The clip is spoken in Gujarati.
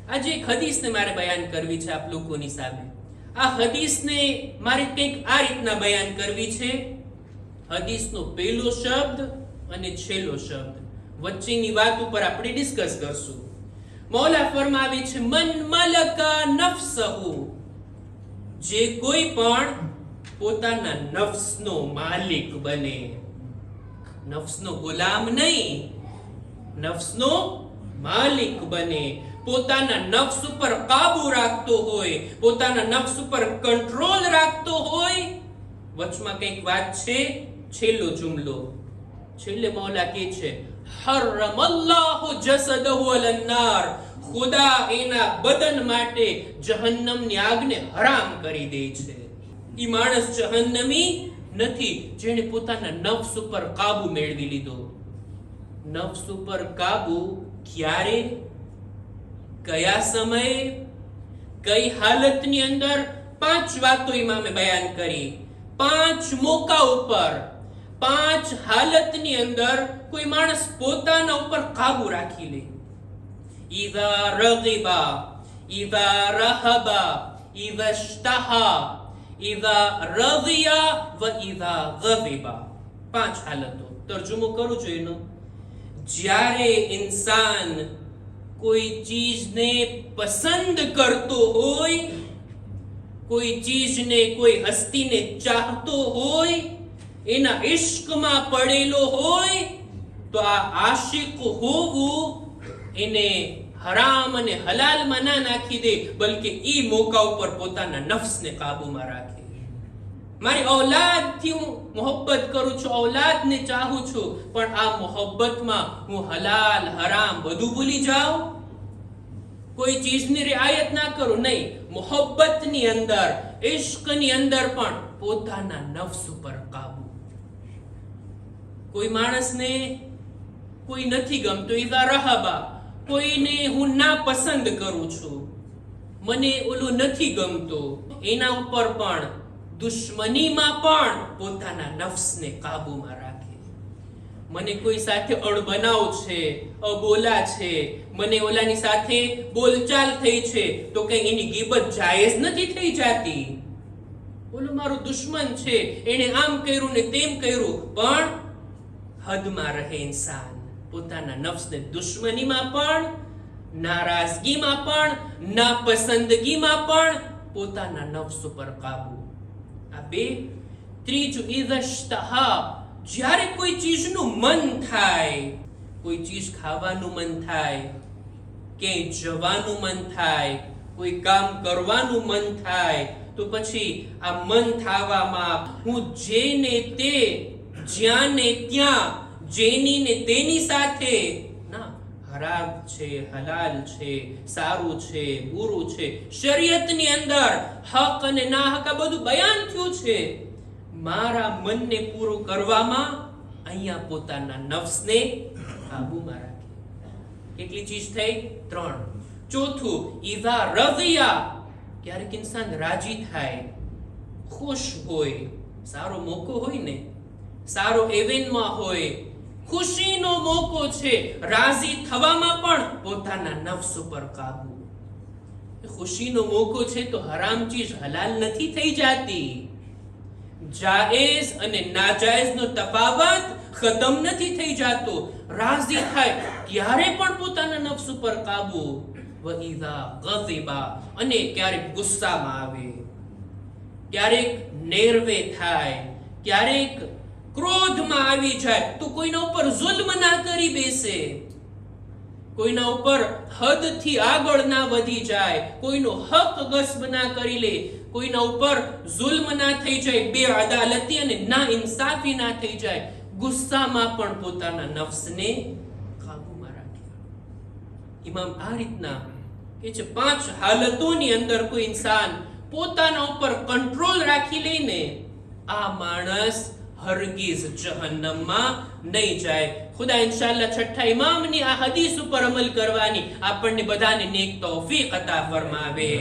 આજે એક હદીસને મારે બયાન કરવી છે આપ લોકોની સામે. આ હદીસને મારે કંઈક આ રીતના બયાન કરવી છે. હદીસનો પહેલો શબ્દ અને છેલ્લો શબ્દ વચ્ચેની વાત ઉપર આપણે ડિસ્કસ કરશું. મૌલા ફરમાવે છે, મન મલકા નફસહુ, જે કોઈ પણ પોતાના નફ્સનો માલિક બને, નફ્સનો ગુલામ નહીં, નફ્સનો માલિક બને, પોતાના નફ્સ ઉપર કાબુ રાખતો હોય, પોતાના નફ્સ ઉપર કંટ્રોલ રાખતો હોય. વચમાં કંઈક વાત છે, છેલ્લો જુમલો, છેલ્લે મૌલા કહે છે, હરમલ્લાહુ જસદહુ અલન્નાર, ખુદા એના બદન માટે જહન્નમની આગને હરામ કરી દે છે. ઈ માણસ જહન્નમી નથી જેણે પોતાના નફ્સ ઉપર કાબુ મેળવી લીધો. નફ્સ ઉપર કાબુ ક્યારે, કયા સમયે, કઈ હાલતની અંદર? 5 વાતો ઇમામે બયાન કરી. 5 મોકા ઉપર, 5 હાલતની અંદર કોઈ માણસ પોતાના ઉપર કાબુ રાખી લે. ઇઝા રગિબા, ઇઝા રહબા, ઇઝા ઇશ્તહા, ઇઝા રઝિયા વ ઇઝા ગઝિબા. 5 હાલતો. તર્જુમો કરું છું એનો. જ્યારે ઇન્સાન કોઈ ચીજને પસંદ કરતો હોય, કોઈ ચીજને, કોઈ હસ્તીને ચાહતો હોય, એના ઇશ્કમાં પડેલો હોય, તો આ આશિક હોવું એને હરામ અને હલાલમાં ના નાખી દે, બલકે ઈ મોકા ઉપર પોતાના નફ્સને કાબુમાં રાખે. મારી ઔલાદથી હું મોહબ્બત કરું છું, ઔલાદને ચાહું છું, પણ આ મોહબ્બતમાં હું હલાલ હરામ બધું ભૂલી જાઉં, કોઈ ચીજની રિઆયત ના કરું. નહીં, મોહબ્બતની અંદર, ઇશ્કની અંદર પણ પોતાના નફ્સ ઉપર કાબુ. કોઈ માણસને કોઈ નથી ગમતો, ઇઝા રહબા, કોઈને હું ના પસંદ કરું છું, મને ઓલું નથી ગમતો, એના ઉપર પણ, દુશ્મનીમાં પણ પોતાના નફ્સને કાબુમાં રાખે. મને કોઈ સાથે અણબનાવ છે, અબોલા છે, મને ઓલાની સાથે બોલચાલ થઈ છે, તો કઈ એની ગીબત જાયઝ નથી થઈ જાતી. ઓલો મારો દુશ્મન છે, એને આમ કર્યું ને તેમ કર્યું, પણ હદમાં રહે ઇન્સાન. પોતાના નફ્સને દુશ્મનીમાં પણ, નારાજગીમાં પણ, નાપસંદગીમાં પણ પોતાના નફ્સ ઉપર કાબુ. આ 2. ત્રીજું, ઇઝા ઇશ્તહા, જ્યારે કોઈ ચીજનું મન થાય, કોઈ ચીજ ખાવાનું મન થાય, ક્યાંય જવાનું મન થાય, કોઈ કામ કરવાનું મન થાય, તો પછી આ મન થવામાં હું જેને તે, જ્યાં ને ત્યાં, જેની ને તેની સાથે ના, હરામ છે, હલાલ છે, સારું છે, બુરું છે, શરીયતની અંદર હક અને ના હક આ બધું બયાન થયું છે. મારા મનને પૂરું કરવામાં અહીંયા પોતાના નફ્સને કાબુમાં રાખે. કેટલી ચીજ થઈ? 3. ચોથું, ઇઝા રઝિયા, ક્યારેક ઇન્સાન રાજી થાય, ખુશ હોય, સારો મોકો હોય ને, સારો ઇવેન્ટમાં હોય, ખુશીનો મોકો છે, રાજી થવામાં પણ પોતાના નફ્સ ઉપર કાબુ. ખુશીનો મોકો છે તો હરામ ચીજ હલાલ નથી થઈ જાતી. જાયઝ અને નાજાયઝનો તફાવત ખતમ નથી થઈ જાતો. રાજી થાય ત્યારે પણ પોતાના નફ્સ ઉપર કાબુ. વ ઇઝા ગઝિબા, અને ક્યારેક ગુસ્સામાં આવે, ક્યારેક નેરવે થાય, ક્યારેક ક્રોધમાં આવી જાય, તો કોઈના ઉપર જુલ્મ ના કરી બેસે, કોઈના ઉપર હદથી આગળ ના વધી જાય, કોઈનો હક ગસ્બ ના કરી લે, કોઈના ઉપર જુલ્મ ના થઈ જાય, બેઅદાલતી અને ના ઇન્સાફી ના થઈ જાય, ગુસ્સામાં પણ પોતાના નફ્સને કાબુમાં રાખે. ઇમામ આ રીતના કે છે 5 હાલતોની અંદર કોઈ ઇન્સાન પોતાના ઉપર કંટ્રોલ રાખી લઈને આ માણસ હરગીઝ જહન્નમમાં નહીં જાય. ખુદા ઇન્શાઅલ્લાહ છઠ્ઠા ઇમામની આ હદીસ ઉપર અમલ કરવાની આપણને બધાને નેક તૌફીક અતા ફરમાવે.